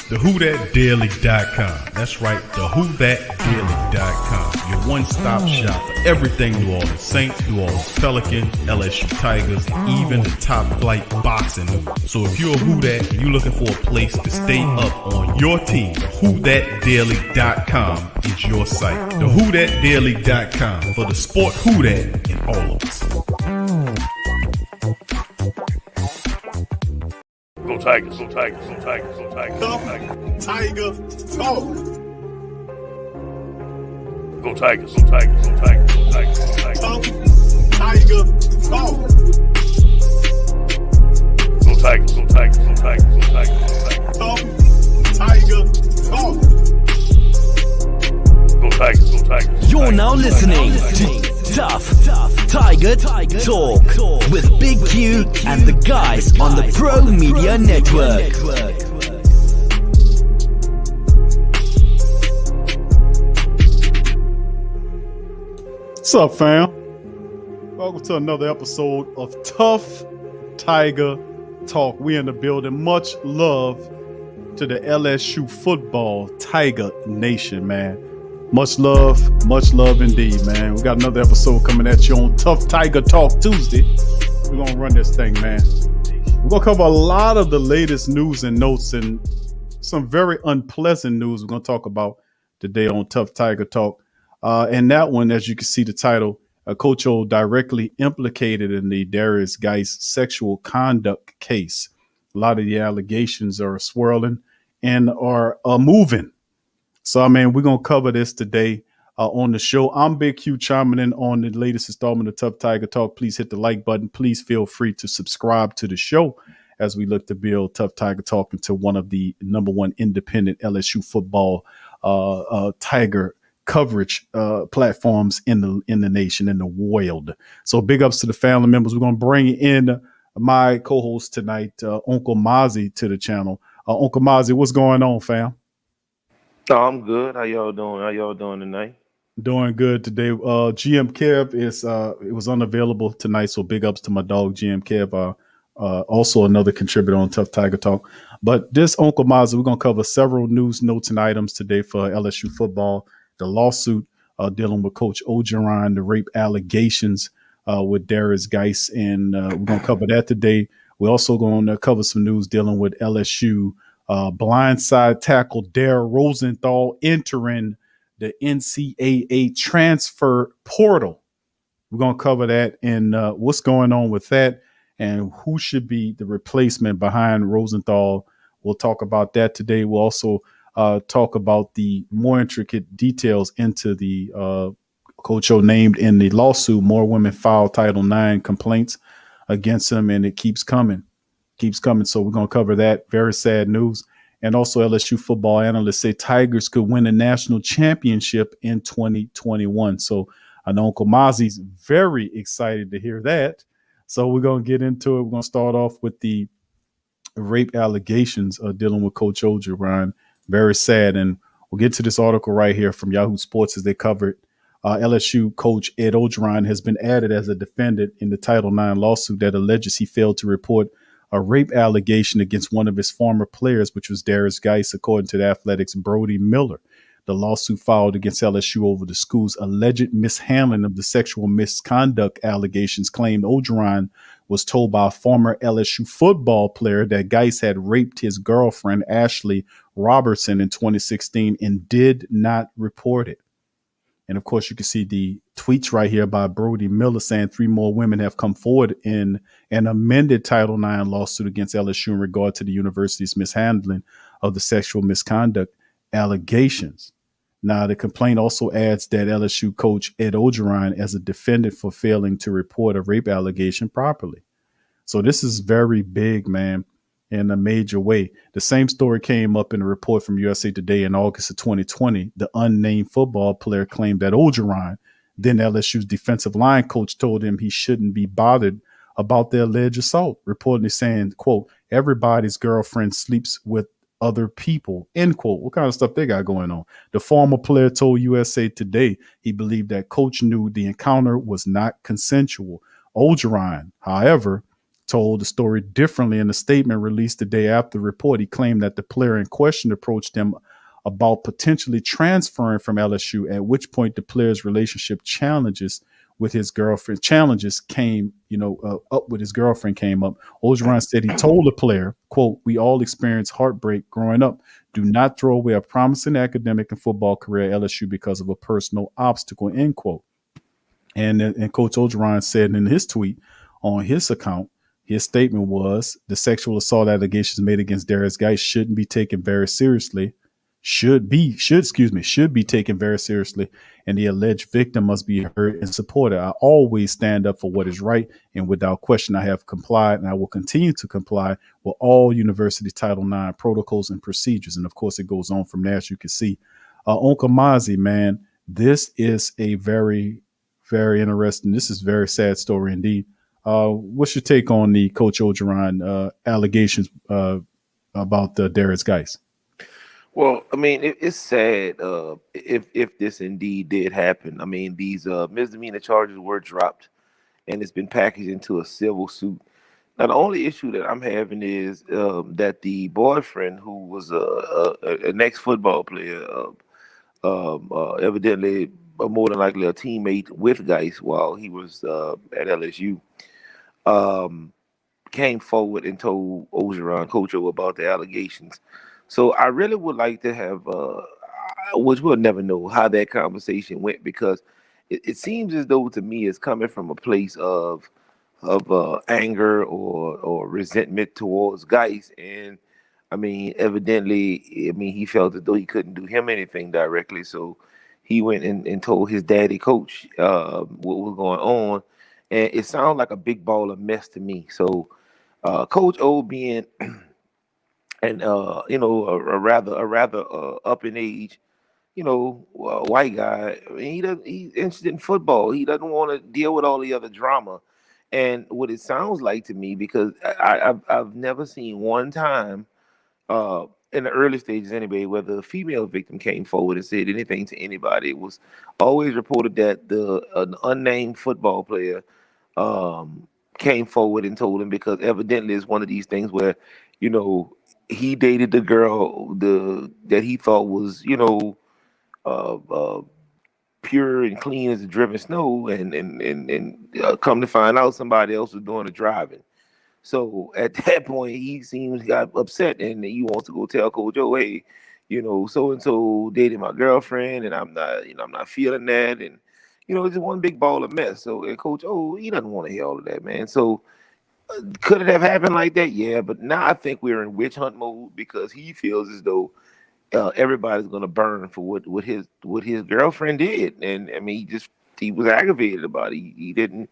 TheWhoThatDaily.com. That's right, TheWhoThatDaily.com. Your one-stop shop for everything New Orleans Saints, New Orleans Pelicans, LSU Tigers, even the top flight boxing news. So if you're a Who That and you're looking for a place to stay up on your team, TheWhoThatDaily.com is your site. TheWhoThatDaily.com for the sport Who That in all of us. Go Tigers, go Tigers, go Tigers, go Tigers, go Tigers. Tiger Talk. Go Tigers, go Tigers, go Tigers, go Tigers, go Tigers. Tiger Talk. Go Tigers, go Tigers, go Tigers, go Tigers, go Tigers. Tiger Talk. Go Tigers, go Tigers. You're now listening to Tough Tiger Talk with Big Q and the guys on the Pro Media Network. What's up, fam? Welcome to another episode of Tough Tiger Talk. We in the building. Much love to the LSU Football Tiger Nation, man. Much love indeed, man. We got another episode coming at you on Tough Tiger Talk Tuesday. We're going to run this thing, man. We're going to cover a lot of the latest news and notes and some very unpleasant news we're going to talk about today on Tough Tiger Talk. And that one, as you can see the title, Coach O directly implicated in the Derrius Guice sexual conduct case. A lot of the allegations are swirling and are moving. So, I mean, we're going to cover this today on the show. I'm Big Q chiming in on the latest installment of Tough Tiger Talk. Please hit the like button. Please feel free to subscribe to the show as we look to build Tough Tiger Talk into one of the number one independent LSU football Tiger coverage platforms in the nation, in the world. So big ups to the family members. We're going to bring in my co-host tonight, Uncle Mozzy, to the channel. Uncle Mozzy, what's going on, fam? Oh, I'm good. How y'all doing? How y'all doing tonight? Doing good today. GM Kev it was unavailable tonight, so big ups to my dog GM Kev. Also another contributor on Tough Tiger Talk. But this Uncle Mozzy, we're gonna cover several news, notes, and items today for LSU football. The lawsuit dealing with Coach Orgeron, the rape allegations with Derrius Guice, and we're gonna cover that today. We're also going to cover some news dealing with LSU. Blindside tackle Rosenthal entering the NCAA transfer portal. We're going to cover that and what's going on with that and who should be the replacement behind Rosenthal. We'll talk about that today. We'll also talk about the more intricate details into the Coach O named in the lawsuit. More women filed Title IX complaints against him, and it keeps coming. So we're going to cover that. Very sad news. And also LSU football analysts say Tigers could win a national championship in 2021. So I know Uncle Mozzy's very excited to hear that. So we're going to get into it. We're going to start off with the rape allegations dealing with Coach Orgeron. Very sad. And we'll get to this article right here from Yahoo Sports as they covered. LSU coach Ed Orgeron has been added as a defendant in the Title IX lawsuit that alleges he failed to report a rape allegation against one of his former players, which was Derrius Guice, according to the Athletics' Brody Miller. The lawsuit filed against LSU over the school's alleged mishandling of the sexual misconduct allegations claimed Orgeron was told by a former LSU football player that Guice had raped his girlfriend, Ashley Robertson, in 2016 and did not report it. And of course, you can see the tweets right here by Brody Miller saying 3 more women have come forward in an amended Title IX lawsuit against LSU in regard to the university's mishandling of the sexual misconduct allegations. Now, the complaint also adds that LSU coach Ed Orgeron as a defendant for failing to report a rape allegation properly. So this is very big, man, in a major way. The same story came up in a report from USA Today in August of 2020. The unnamed football player claimed that Orgeron, then LSU's defensive line coach, told him he shouldn't be bothered about the alleged assault, reportedly saying, quote, everybody's girlfriend sleeps with other people, end quote. What kind of stuff they got going on? The former player told USA Today he believed that coach knew the encounter was not consensual. Orgeron, however, told the story differently in a statement released the day after the report. He claimed that the player in question approached him about potentially transferring from LSU, at which point the player's relationship challenges with his girlfriend came, up with his girlfriend came up. Orgeron said he told the player, quote, "We all experience heartbreak growing up. Do not throw away a promising academic and football career at LSU because of a personal obstacle," end quote. And Coach Orgeron said in his tweet on his account, his statement was, "The sexual assault allegations made against Derrius Guice shouldn't be taken very seriously. Should be taken very seriously, and the alleged victim must be heard and supported. I always stand up for what is right, and without question, I have complied, and I will continue to comply with all University Title IX protocols and procedures." And of course, it goes on from there, as you can see. Uncle Mozzy, man, this is a very, very interesting. This is a very sad story indeed. What's your take on the Coach Orgeron allegations about Derrius Guice? Well, I mean, it's sad if this indeed did happen. I mean, these misdemeanor charges were dropped, and it's been packaged into a civil suit. Now, the only issue that I'm having is that the boyfriend, who was an ex-football player, evidently more than likely a teammate with Guice while he was at LSU, came forward and told Orgeron, Coach O, about the allegations. So I really would like to have, which we'll never know how that conversation went, because it seems as though to me it's coming from a place of anger or resentment towards Guice. And I mean, evidently, I mean, he felt as though he couldn't do him anything directly. So he went and told his daddy, Coach, what was going on. And it sounded like a big ball of mess to me. So Coach O, being and a rather up in age, white guy. I mean, he's interested in football. He doesn't want to deal with all the other drama. And what it sounds like to me, because I've never seen one time in the early stages anyway, where the female victim came forward and said anything to anybody. It was always reported that an unnamed football player came forward and told him, because evidently it's one of these things where, he dated the girl that he thought was, pure and clean as the driven snow, and come to find out somebody else was doing the driving. So at that point, he seems got upset, and he wants to go tell Coach O, "Hey, so and so dated my girlfriend, and I'm not feeling that," and it's just one big ball of mess. So and Coach O, he doesn't want to hear all of that, man. So could it have happened like that? Yeah, but now I think we're in witch hunt mode, because he feels as though everybody's gonna burn for what his girlfriend did, and I mean, he was aggravated about it. He didn't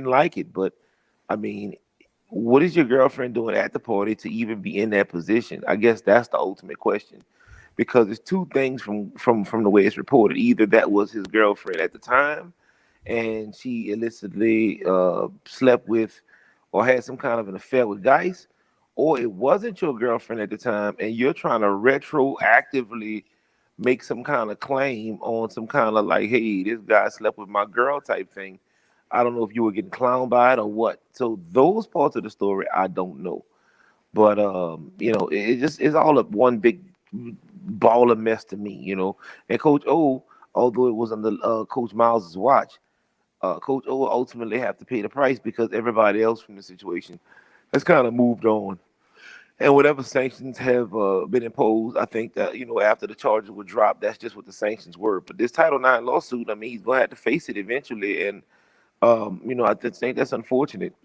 like it, but I mean, what is your girlfriend doing at the party to even be in that position? I guess that's the ultimate question, because there's two things from the way it's reported. Either that was his girlfriend at the time, and she illicitly slept with or had some kind of an affair with Guice, or it wasn't your girlfriend at the time, and you're trying to retroactively make some kind of claim on some kind of like, "Hey, this guy slept with my girl" type thing. I don't know if you were getting clowned by it or what. So those parts of the story, I don't know. But it's all up one big ball of mess to me, And Coach O, although it was under Coach Miles's watch, Coach O will ultimately have to pay the price, because everybody else from the situation has kind of moved on. And whatever sanctions have been imposed, I think that, after the charges were dropped, that's just what the sanctions were. But this Title IX lawsuit, I mean, he's going to have to face it eventually. And, I just think that's unfortunate.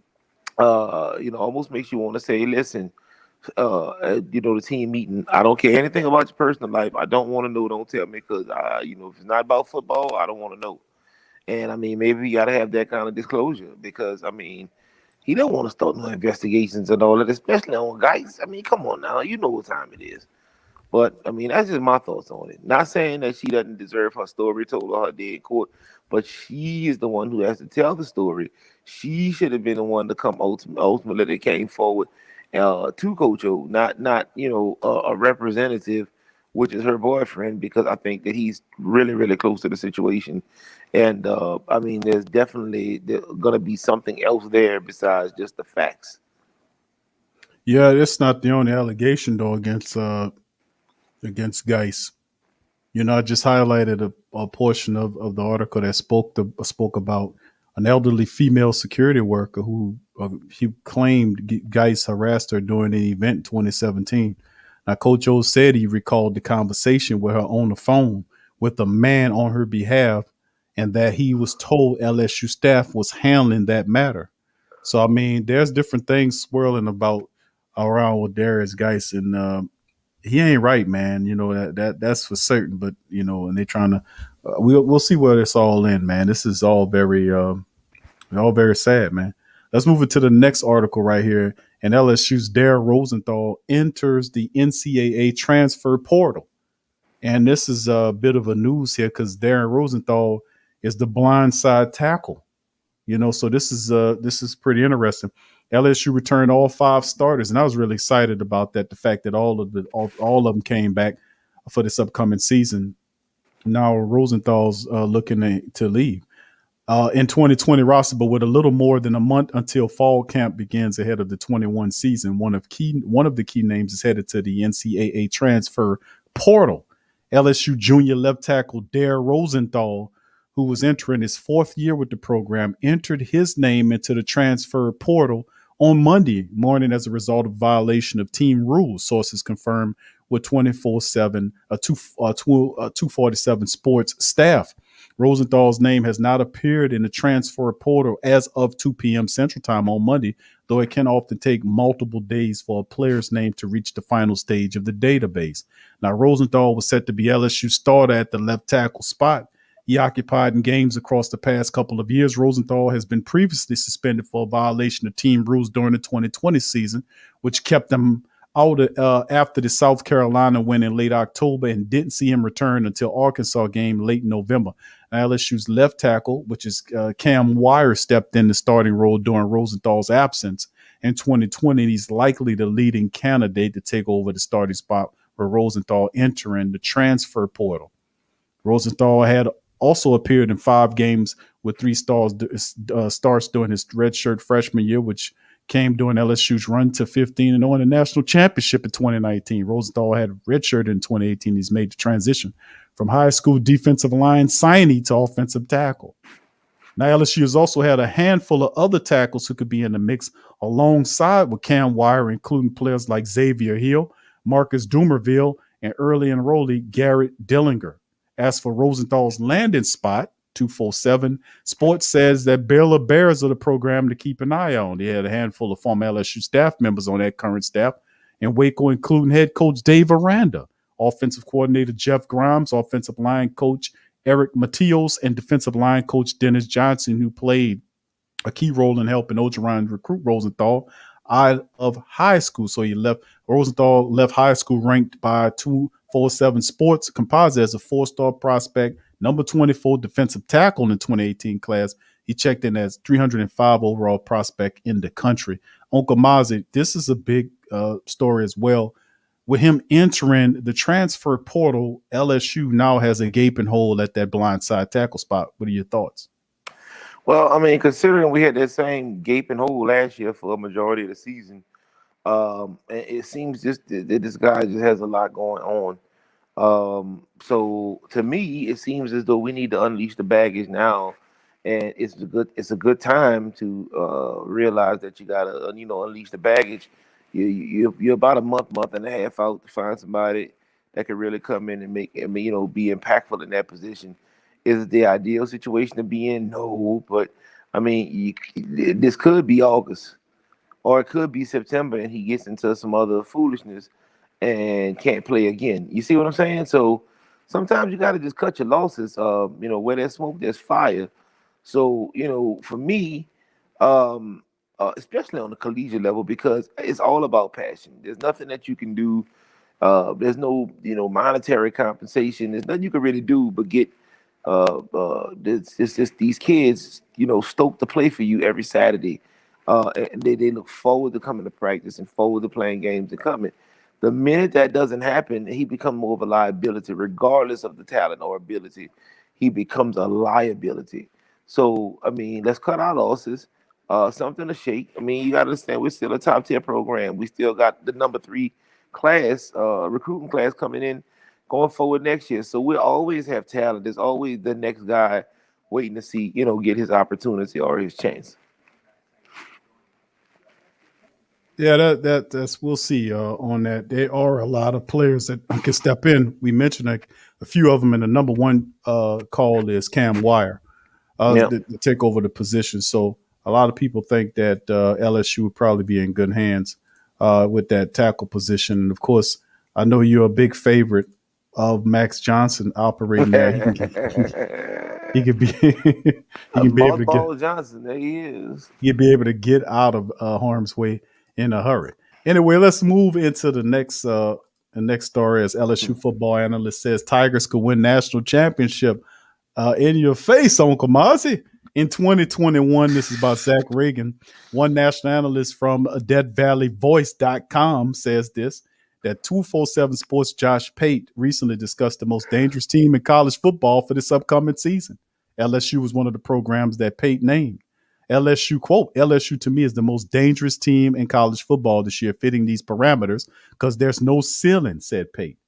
Almost makes you want to say, listen, the team meeting, I don't care anything about your personal life. I don't want to know. Don't tell me, because, if it's not about football, I don't want to know. And I mean, maybe you got to have that kind of disclosure, because I mean, he don't want to start no investigations and all that, especially on Guice. I mean, come on now, you know what time it is. But I mean, that's just my thoughts on it. Not saying that she doesn't deserve her story told her day in court, but she is the one who has to tell the story. She should have been the one to come ultimately that came forward to Coach O, not a representative which is her boyfriend, because I think that he's really, really close to the situation. And I mean, there's definitely going to be something else there besides just the facts. Yeah, it's not the only allegation though against Guice. I just highlighted a portion of the article that spoke about an elderly female security worker who he claimed Guice harassed her during an event in 2017. Now, Coach O said he recalled the conversation with her on the phone with a man on her behalf, and that he was told LSU staff was handling that matter. So, I mean, there's different things swirling about around with Derrius Guice, and he ain't right, man. That's for certain. But and they're trying to. We'll see where it's all in, man. This is all very sad, man. Let's move it to the next article right here. And LSU's Derrius Rosenthal enters the NCAA transfer portal. And this is a bit of a news here because Derrius Rosenthal is the blindside tackle. So this is pretty interesting. LSU returned all 5 starters, and I was really excited about that. The fact that all of them came back for this upcoming season. Now Rosenthal's looking to leave in 2020 roster, but with a little more than a month until fall camp begins ahead of the 21 season. One of the key names is headed to the NCAA transfer portal. LSU junior left tackle Derrius Rosenthal, who was entering his 4th year with the program, entered his name into the transfer portal on Monday morning as a result of violation of team rules. Sources confirmed with 247 Sports staff. Rosenthal's name has not appeared in the transfer portal as of 2 p.m. Central Time on Monday, though it can often take multiple days for a player's name to reach the final stage of the database. Now, Rosenthal was set to be LSU starter at the left tackle spot. He occupied in games across the past couple of years. Rosenthal has been previously suspended for a violation of team rules during the 2020 season, which kept him out after the South Carolina win in late October, and didn't see him return until Arkansas game late November. Now, LSU's left tackle, which is Cam Wire, stepped in the starting role during Rosenthal's absence in 2020. He's likely the leading candidate to take over the starting spot for Rosenthal entering the transfer portal. Rosenthal had also appeared in 5 games with 3 starts during his redshirt freshman year, which came during LSU's run to 15-0 in the national championship in 2019. Rosenthal had redshirted in 2018. He's made the transition from high school defensive line signee to offensive tackle. Now, LSU has also had a handful of other tackles who could be in the mix alongside with Cam Wire, including players like Xavier Hill, Marcus Dumerville, and early enrollee Garrett Dillinger. As for Rosenthal's landing spot, 247 Sports says that Baylor Bears are the program to keep an eye on. They had a handful of former LSU staff members on that current staff in Waco, including head coach Dave Aranda, offensive coordinator Jeff Grimes, offensive line coach Eric Matios, and defensive line coach Dennis Johnson, who played a key role in helping Orgeron recruit Rosenthal out of high school. So Rosenthal left high school ranked by 247 Sports composite as a 4-star prospect, number 24 defensive tackle in the 2018 class. He checked in as 305 overall prospect in the country. Uncle Mozzy, this is a big story as well. With him entering the transfer portal, LSU now has a gaping hole at that blindside tackle spot. What are your thoughts? Well, I mean, considering we had that same gaping hole last year for a majority of the season, it seems just that this guy just has a lot going on. So to me, it seems as though we need to unleash the baggage now, and it's a good time to realize that you gotta unleash the baggage. You're about a month and a half out to find somebody that can really come in and be impactful in that position. Is it the ideal situation to be in? No, but I mean, this could be August, or it could be September, and he gets into some other foolishness and can't play again. You see what I'm saying? So sometimes you got to just cut your losses. Where there's smoke, there's fire. So for me, especially on the collegiate level, because it's all about passion. There's nothing that you can do. There's no monetary compensation. There's nothing you can really do but get it's just these kids stoked to play for you every Saturday, and they look forward to coming to practice and forward to playing games and coming. The minute that doesn't happen, he becomes more of a liability, regardless of the talent or ability. He becomes a liability. So, I mean, let's cut our losses. Something to shake. I mean, you got to understand, we're still a top tier program. We still got the number 3 class, recruiting class coming in, going forward next year. So we'll always have talent. There's always the next guy waiting to see, get his opportunity or his chance. Yeah, that's we'll see on that. There are a lot of players that can step in. We mentioned a few of them, and the number one call is Cam Wire Yeah. to take over the position. So a lot of people think that LSU would probably be in good hands with that tackle position. And of course, I know you're a big favorite of Max Johnson operating there. He could be he can be able to get Johnson, there he is. he'd be able to get out of harm's way in a hurry. Anyway, let's move into the next story. As LSU football analyst says, Tigers could win national championship. In your face, Uncle Mozzy. In 2021, this is about Zach Reagan. One national analyst from DeadValleyVoice.com says this, that 247 Sports' Josh Pate recently discussed the most dangerous team in college football for this upcoming season. LSU was one of the programs that Pate named. LSU, quote, LSU to me is the most dangerous team in college football this year, fitting these parameters because there's no ceiling, said Pate.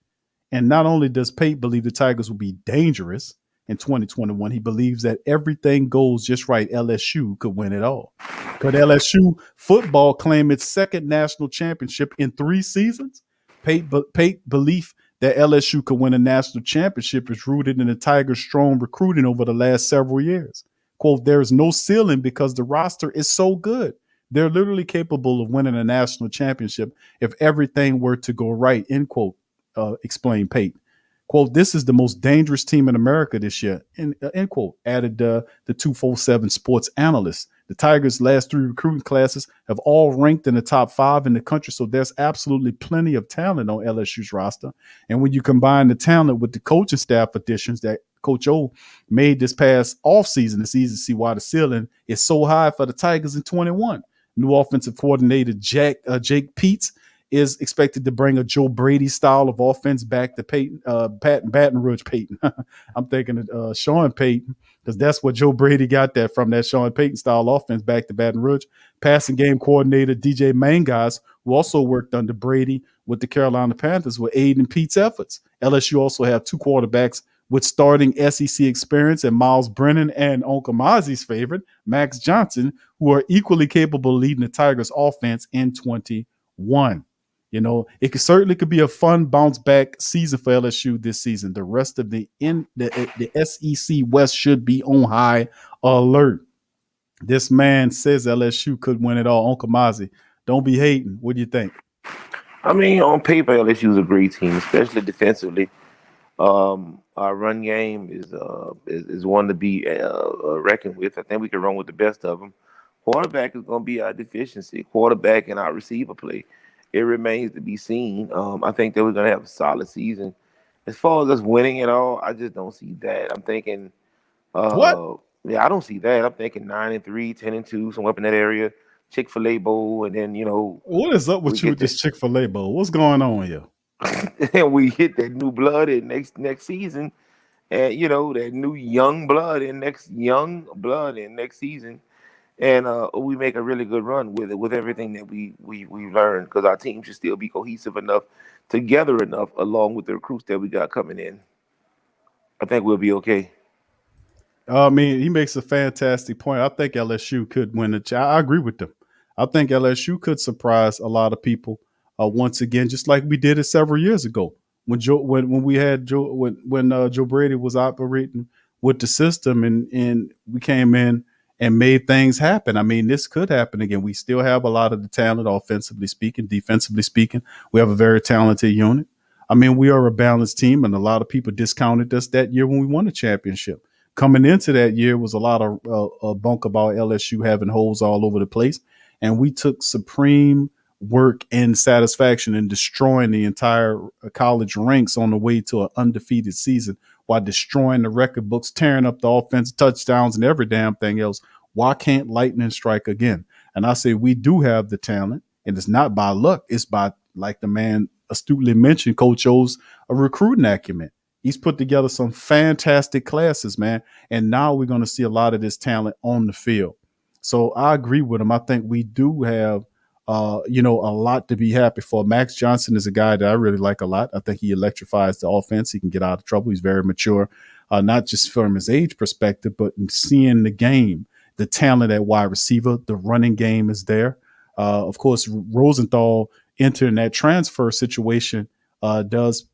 And not only does Pate believe the Tigers will be dangerous in 2021, he believes that everything goes just right, LSU could win it all. Could LSU football claim its second national championship in 3 seasons? Pate belief that LSU could win a national championship is rooted in the Tigers' strong recruiting over the last several years. Quote, there is no ceiling because the roster is so good. They're literally capable of winning a national championship if everything were to go right, end quote, explained Pate. Quote, this is the most dangerous team in America this year, end quote, added the 247 Sports analyst. The Tigers' last 3 recruiting classes have all ranked in the top 5 in the country, so there's absolutely plenty of talent on LSU's roster. And when you combine the talent with the coaching staff additions that Coach O made this past offseason, it's easy to see why the ceiling is so high for the Tigers in 21. New offensive coordinator Jake Peets is expected to bring a Joe Brady style of offense back to Baton Rouge Peyton. I'm thinking of Sean Payton, because that's what Joe Brady got that from, that Sean Payton style offense back to Baton Rouge. Passing game coordinator DJ Mangas, who also worked under Brady with the Carolina Panthers, will aid in Pete's efforts. LSU also have 2 quarterbacks with starting SEC experience, and Miles Brennan and Uncle Mozzy's favorite, Max Johnson, who are equally capable of leading the Tigers offense in 21. You know, it certainly could be a fun bounce back season for LSU this season. The rest of the SEC West should be on high alert. This man says LSU could win it all. Uncle Mozzy, don't be hating. What do you think? I mean, on paper, LSU is a great team, especially defensively. Our run game is one to be reckoned with. I think we can run with the best of them. Quarterback is going to be our deficiency. Quarterback and our receiver play. It remains to be seen. I think that we're going to have a solid season. As far as us winning it all, I just don't see that. I'm thinking, what? Yeah, I don't see that. I'm thinking 9-3, 10-2, somewhere up in that area. Chick-fil-A Bowl, and then, What is up with you with this Chick-fil-A Bowl? What's going on here? And we hit that new blood in next season, and that new young blood in next season, and we make a really good run with it, with everything that we learned, because our team should still be cohesive enough, together enough, along with the recruits that we got coming in. I think we'll be okay. I mean, he makes a fantastic point. I think LSU could win it. I agree with them. I think LSU could surprise a lot of people once again, just like we did it several years ago when Joe Brady was operating with the system, and we came in and made things happen. I mean, this could happen again. We still have a lot of the talent, offensively speaking, defensively speaking. We have a very talented unit. I mean, we are a balanced team, and a lot of people discounted us that year when we won the championship. Coming into that year was a lot of bunk about LSU having holes all over the place, and we took supreme work and satisfaction in destroying the entire college ranks on the way to an undefeated season, while destroying the record books, tearing up the offense, touchdowns, and every damn thing else. Why can't lightning strike again? And I say we do have the talent, and it's not by luck. It's by, like the man astutely mentioned, Coach O's a recruiting acumen. He's put together some fantastic classes, man. And now we're going to see a lot of this talent on the field. So I agree with him. I think we do have, a lot to be happy for. Max Johnson is a guy that I really like a lot. I think he electrifies the offense. He can get out of trouble. He's very mature, not just from his age perspective, but in seeing the game, the talent at wide receiver, the running game is there. Of course, Rosenthal entering that transfer situation does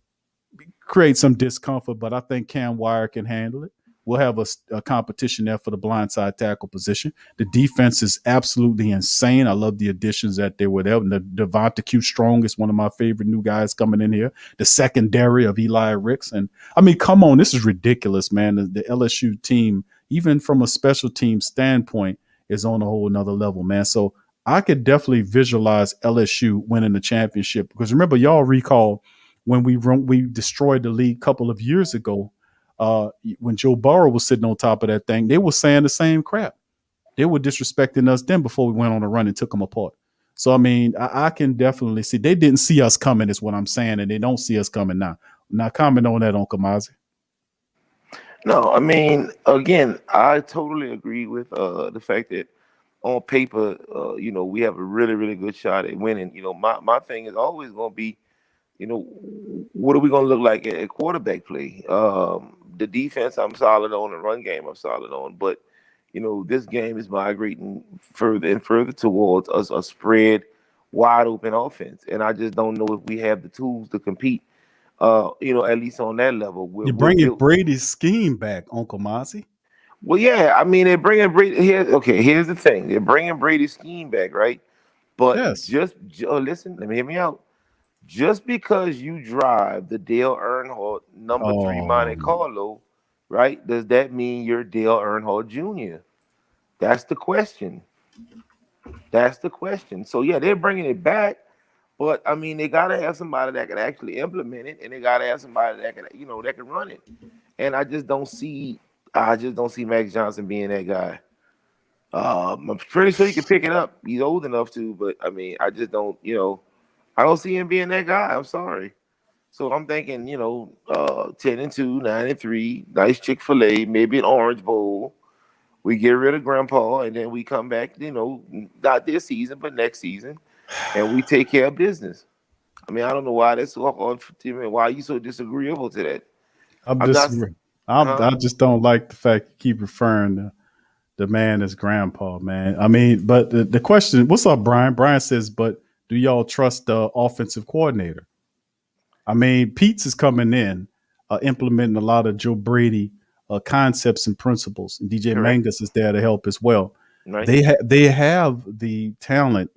create some discomfort, but I think Cam Wire can handle it. We'll have a competition there for the blindside tackle position. The defense is absolutely insane. I love the additions that they were there. The Devonta Q Strong is one of my favorite new guys coming in here. The secondary of Eli Ricks. And I mean, come on, this is ridiculous, man. The LSU team, even from a special team standpoint, is on a whole nother level, man. So I could definitely visualize LSU winning the championship, because remember, y'all recall when we destroyed the league a couple of years ago, when Joe Burrow was sitting on top of that thing, they were saying the same crap. They were disrespecting us then before we went on a run and took them apart. So, I mean, I can definitely see they didn't see us coming is what I'm saying, and they don't see us coming now. Now, comment on that, Uncle Mozzy. No, I mean, again, I totally agree with the fact that on paper, we have a really, really good shot at winning. My thing is always going to be, what are we going to look like at quarterback play? The defense, I'm solid on. The run game, I'm solid on. But, this game is migrating further and further towards a spread, wide open offense. And I just don't know if we have the tools to compete, at least on that level. You're bringing Brady's scheme back, Uncle Mozzy. Well, yeah, I mean, they're bringing Brady. Here's the thing. They're bringing Brady's scheme back, right? But yes. Listen, let me hear me out. Just because you drive the Dale Earnhardt number 3 Monte Carlo, right? Does that mean you're Dale Earnhardt Jr.? That's the question. So, yeah, they're bringing it back. But, I mean, they got to have somebody that can actually implement it. And they got to have somebody that can, that can run it. And I just don't see Max Johnson being that guy. I'm pretty sure he can pick it up. He's old enough to. But, I mean, I just don't, I don't see him being that guy. I'm sorry. So I'm thinking, 10-2, 9-3, nice Chick-fil-A, maybe an Orange Bowl. We get rid of Grandpa, and then we come back, not this season, but next season, and we take care of business. I mean, I don't know why that's so hard for you. Why are you so disagreeable to that? I just don't like the fact you keep referring to the man as Grandpa, man. I mean, but the question, what's up, Brian? Brian says, but do y'all trust the offensive coordinator? I mean, Pete's is coming in, implementing a lot of Joe Brady concepts and principles. And DJ Mangus is there to help as well. Right. They have the talent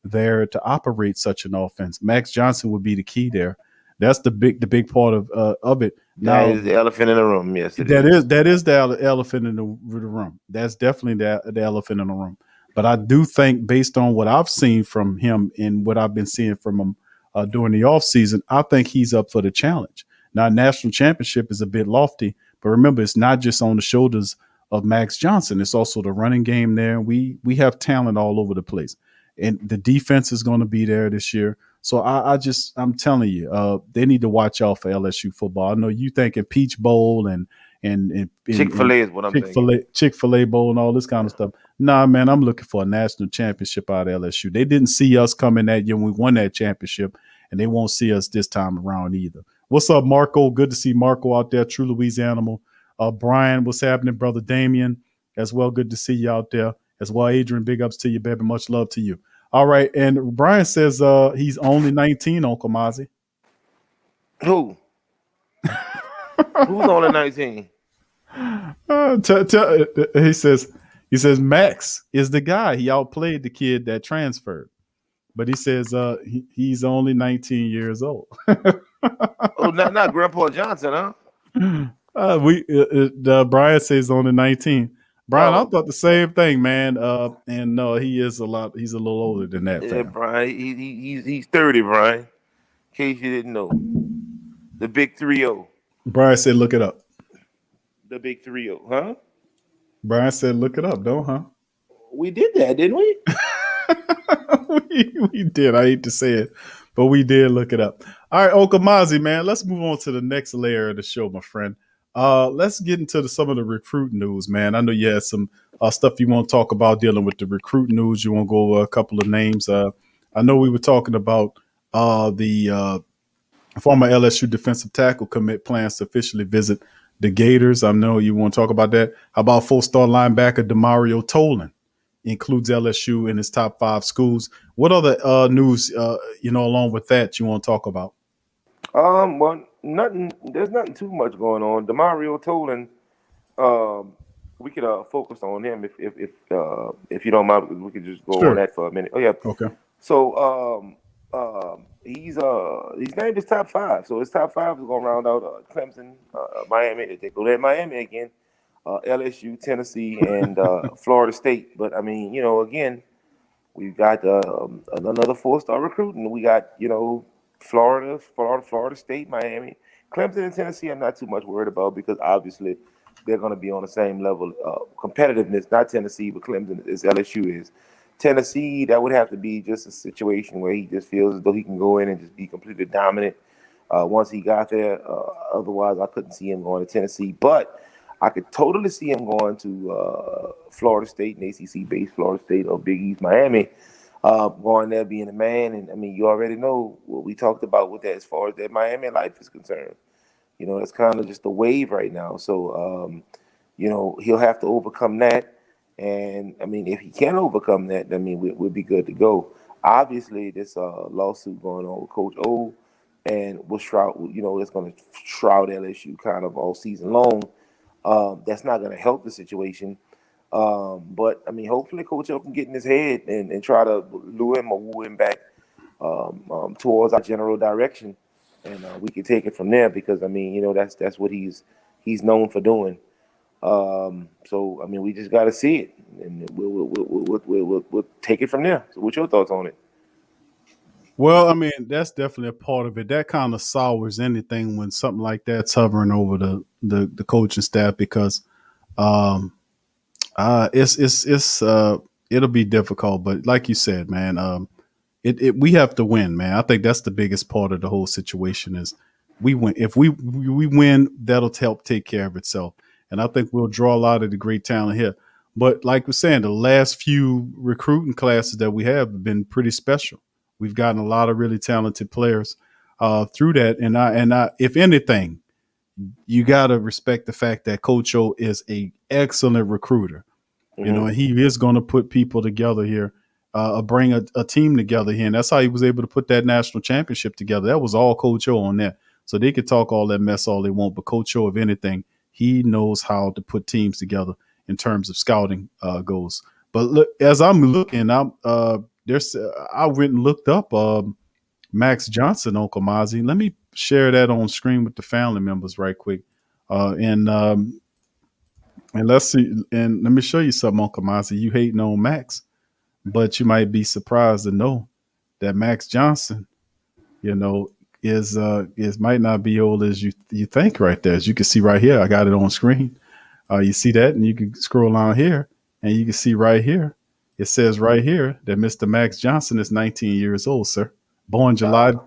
there to operate such an offense. Max Johnson would be the key there. That's the big part of it. Now, that is the elephant in the room. Yes, that is the elephant in the room. That's definitely the elephant in the room. But I do think, based on what I've seen from him and what I've been seeing from him during the offseason, I think he's up for the challenge. Now, national championship is a bit lofty, but remember, it's not just on the shoulders of Max Johnson. It's also the running game there. We have talent all over the place. And the defense is going to be there this year. So I'm telling you, they need to watch out for LSU football. I know you thinking Peach Bowl and Chick-fil-A is what I'm thinking. Chick-fil-A Bowl and all this kind of stuff. Nah, man, I'm looking for a national championship out of LSU. They didn't see us coming that year when we won that championship, and they won't see us this time around either. What's up, Marco? Good to see Marco out there, true Louisiana. Brian, what's happening, brother Damien? As well, good to see you out there. As well, Adrian, big ups to you, baby. Much love to you. All right, and Brian says he's only 19, Uncle Mozzy. Who? Who's only 19? He says Max is the guy. He outplayed the kid that transferred, but he says he's only 19 years old. Oh, not Grandpa Johnson, huh? Brian says only 19. Brian, I thought the same thing, man. And no, he's a little older than that. Yeah, Brian, he's 30, Brian. In case you didn't know, the big 3-0. Brian said, "Look it up." The big 3-0, huh? Brian said, "Look it up, though, huh?" We did that, didn't we? we did. I hate to say it, but we did look it up. All right, Okamazi, man. Let's move on to the next layer of the show, my friend. Let's get into some of the recruit news, man. I know you had some stuff you want to talk about dealing with the recruit news. You want to go over a couple of names. I know we were talking about the former LSU defensive tackle commit plans to officially visit the Gators. I know you want to talk about that. How about 4-star linebacker Demario Tolan includes LSU in his top 5 schools? What other news, along with that you want to talk about? Well, nothing. There's nothing too much going on. Demario Tolan, we could focus on him if you don't mind. We could just go on that for a minute. Oh yeah. Okay. So he's named his top 5. So his top 5 is gonna round out Clemson, Miami. They go to Miami again, LSU, Tennessee, and Florida State. But I mean, again, we've got another 4-star recruit, and we got Florida State, Miami, Clemson, and Tennessee. I'm not too much worried about because obviously they're going to be on the same level competitiveness. Not Tennessee, but Clemson as LSU is. Tennessee, that would have to be just a situation where he just feels as though he can go in and just be completely dominant once he got there. Otherwise, I couldn't see him going to Tennessee. But I could totally see him going to Florida State, and ACC-based Florida State or Big East Miami. Going there being a man, and I mean, you already know what we talked about with that as far as that Miami life is concerned. It's kind of just a wave right now. So, he'll have to overcome that. And I mean, if he can overcome that, I mean, we'll be good to go. Obviously, this lawsuit going on with Coach O, and will shroud, it's going to shroud LSU kind of all season long. That's not going to help the situation. But I mean, hopefully Coach O can get in his head and try to lure him or woo him back towards our general direction, and we can take it from there because I mean, that's what he's known for doing. So I mean, we just got to see it, and we'll take it from there. So, what's your thoughts on it? Well, I mean, that's definitely a part of it. That kind of sours anything when something like that's hovering over the coaching staff because. It'll be difficult, but like you said, man, we have to win, man. I think that's the biggest part of the whole situation is we win. If we win, that'll help take care of itself. And I think we'll draw a lot of the great talent here. But like we're saying, the last few recruiting classes that we have been pretty special. We've gotten a lot of really talented players through that. And I, if anything, you got to respect the fact that Coach O is a excellent recruiter. And he is going to put people together here, bring a team together here. And that's how he was able to put that national championship together. That was all Coach O on that. So they could talk all that mess all they want. But Coach O, if anything, he knows how to put teams together in terms of scouting goes. But look, as I'm looking, I went and looked up Max Johnson on Kamazi. Let me share that on screen with the family members right quick. And let's see. And let me show you something on Kamazi. You hating on Max, but you might be surprised to know that Max Johnson, is might not be old as you think right there. As you can see right here, I got it on screen. You see that, and you can scroll down here, and you can see right here. It says right here that Mr. Max Johnson is 19 years old, sir. Born July the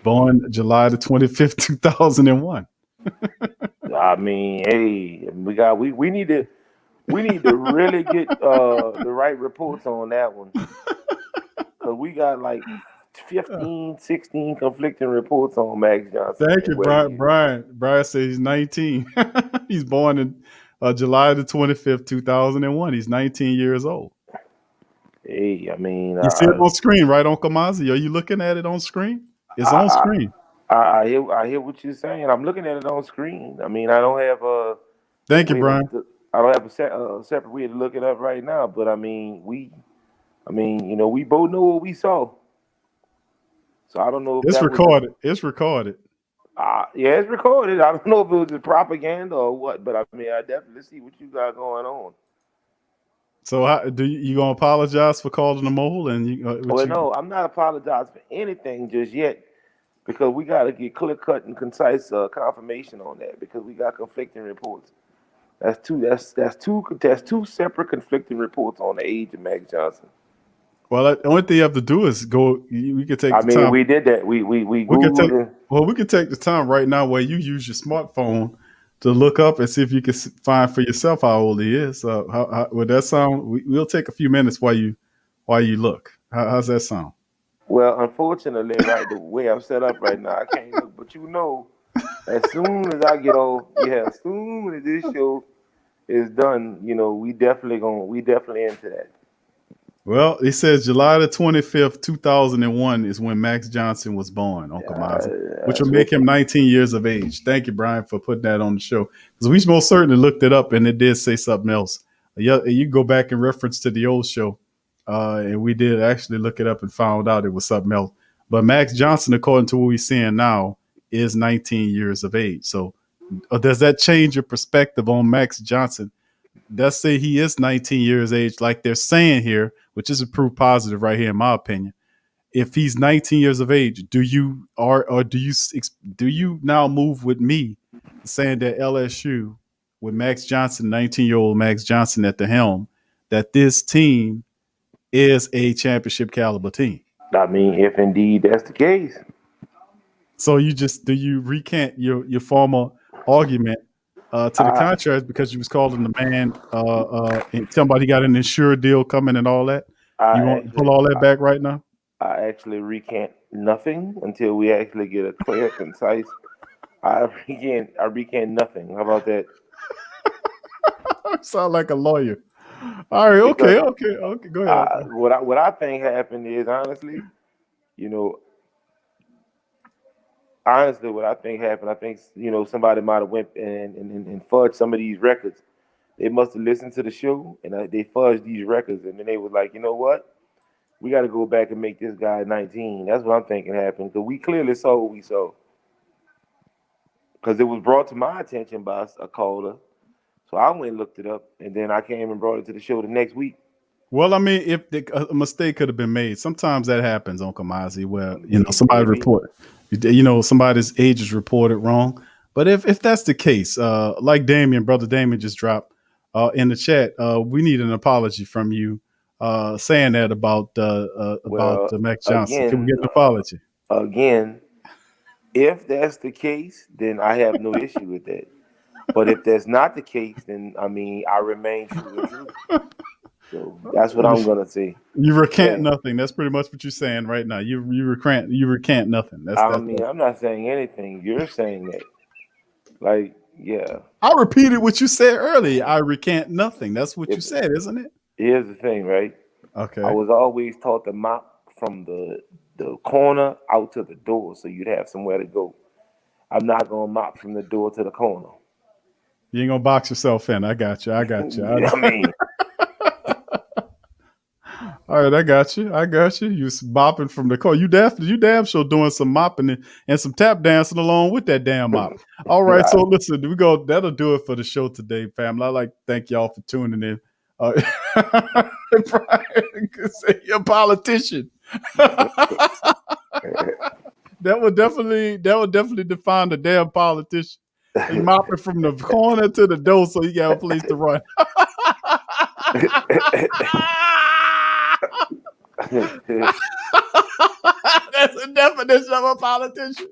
25th, 2001. I mean, hey, we need to really get the right reports on that one because we got like 15, 16 conflicting reports on Max Johnson. Thank you, Brian. Brian says he's 19. He's born in July the 25th, 2001. He's 19 years old. Hey, I mean, you see it on screen, right, on Kamazi? Are you looking at it on screen? It's on screen. I hear what you're saying. I'm looking at it on screen. I mean, I don't have a. Thank you, Brian. I don't have a separate way to look it up right now. But I mean, we both know what we saw. So I don't know if it's recorded. It's recorded. Yeah, it's recorded. I don't know if it was just propaganda or what, but I mean, I definitely see what you got going on. So how, you gonna apologize for calling them old? And no, I'm not apologizing for anything just yet because we got to get clear cut and concise confirmation on that because we got conflicting reports. That's two separate conflicting reports on the age of Max Johnson. Well, the only thing you have to do is go. We can take I the mean, time. we did that. We We can Googled take. it. Well, we can take the time right now where you use your smartphone to look up and see if you can find for yourself how old he is. How would that sound? We'll take a few minutes while you look. How's that sound? Well, unfortunately, right, the way I'm set up right now, I can't look. But as soon as I get off, as soon as this show is done, we definitely into that. Well, it says July the 25th, 2001 is when Max Johnson was born, Uncle Mozzy, which will make him 19 years of age. Thank you, Brian, for putting that on the show. Because we most certainly looked it up and it did say something else. Yeah, you go back in reference to the old show, and we did actually look it up and found out it was something else. But Max Johnson, according to what we're seeing now, is 19 years of age. So does that change your perspective on Max Johnson? Let's say he is 19 years age, like they're saying here, which is a proof positive right here, in my opinion. If he's 19 years of age, do you now move with me saying that LSU with Max Johnson, 19-year-old Max Johnson at the helm, that this team is a championship caliber team? I mean, if indeed that's the case. So do you recant your former argument to the contrary because you was calling the man and somebody got an insured deal coming and all that? You want to pull all that back right now? I actually recant nothing until we actually get a clear, concise. I recant nothing. How about that? Sound like a lawyer. All right, okay. Go ahead. What I think happened is honestly, what I think happened, I think somebody might have went and fudged some of these records. They must have listened to the show and they fudged these records, and then they was like, you know what? We got to go back and make this guy 19. That's what I'm thinking happened, because we clearly saw what we saw. Because it was brought to my attention by a caller, so I went and looked it up, and then I came and brought it to the show the next week. Well, I mean, if a mistake could have been made, sometimes that happens, Uncle Mozzy, where somebody somebody's age is reported wrong. But if that's the case, like Brother Damien just dropped in the chat, we need an apology from you saying that about Max Johnson. Again, can we get an apology? Again, if that's the case, then I have no issue with that. But if that's not the case, then I remain true to truth. So that's what I'm gonna say. You recant nothing. That's pretty much what you're saying right now. You recant nothing. I'm not saying anything. You're saying that. Like, yeah. I repeated what you said earlier. I recant nothing. That's what you said, isn't it? Here's the thing, right? Okay. I was always taught to mop from the corner out to the door, so you'd have somewhere to go. I'm not gonna mop from the door to the corner. You ain't gonna box yourself in. I got you. I mean. All right, I got you. You mopping from the corner. You damn sure doing some mopping and some tap dancing along with that damn mop. All right, so listen, that'll do it for the show today, family. I'd like to thank y'all for tuning in. Brian, you're a politician. That would definitely define the damn politician. He mopping from the corner to the door so he got a place to run. That's the definition of a politician.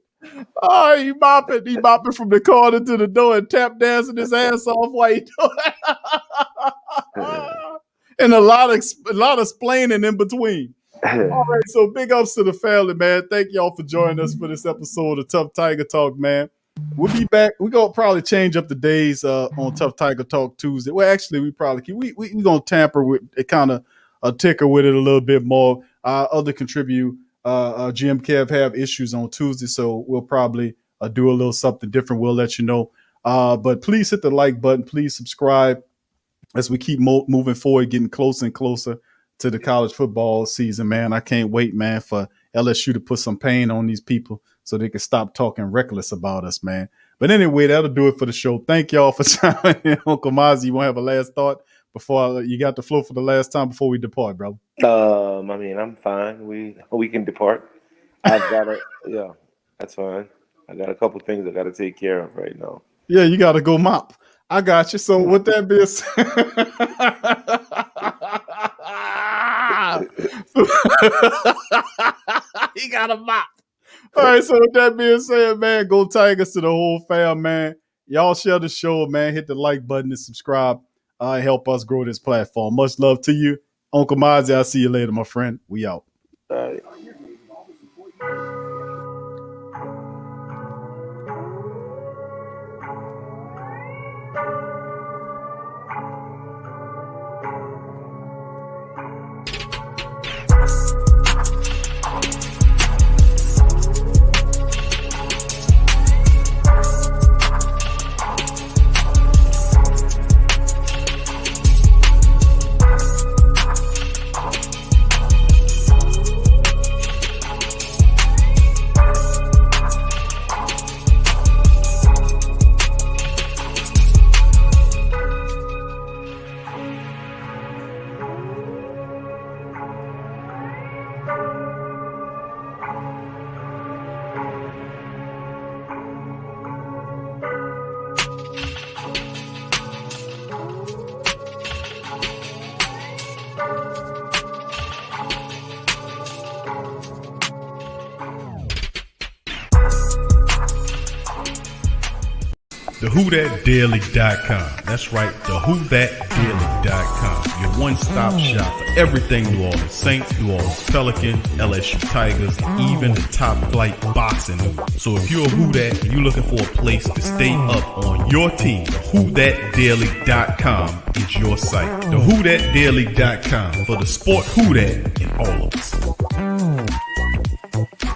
Oh, he mopping from the corner to the door and tap dancing his ass off while he doing it. And a lot of splaining in between. All right, so big ups to the family, man. Thank y'all for joining us for this episode of Tough Tiger Talk, man. We'll be back. We're gonna probably change up the days on Tough Tiger Talk Tuesday. Well, actually, we probably keep, we gonna tamper with it, kind of ticker with it a little bit more. Other contribute. GM Kev have issues on Tuesday, so we'll probably do a little something different. We'll let you know. But please hit the like button. Please subscribe as we keep moving forward, getting closer and closer to the college football season, man. I can't wait, man, for LSU to put some pain on these people so they can stop talking reckless about us, man. But anyway, that'll do it for the show. Thank y'all for chiming in. Uncle Mozzy, you want to have a last thought before you got the floor for the last time before we depart, brother? I'm fine. We can depart. Yeah, that's fine. I got a couple things I got to take care of right now. Yeah, you got to go mop. I got you. So with that being said, He got a mop. All right, so with that being said, man, go Tigers to the whole fam, man. Y'all share the show, man. Hit the like button and subscribe. Help us grow this platform. Much love to you. Uncle Mozzy, I'll see you later, my friend. We out. All right. TheWhoThatDaily.com. That's right, TheWhoThatDaily.com. Your one-stop shop for everything New Orleans Saints, New Orleans Pelicans, LSU Tigers, even the top flight boxing news. So if you're a Who That and you're looking for a place to stay up on your team, TheWhoThatDaily.com is your site. TheWhoThatDaily.com for the sport Who That in all of us.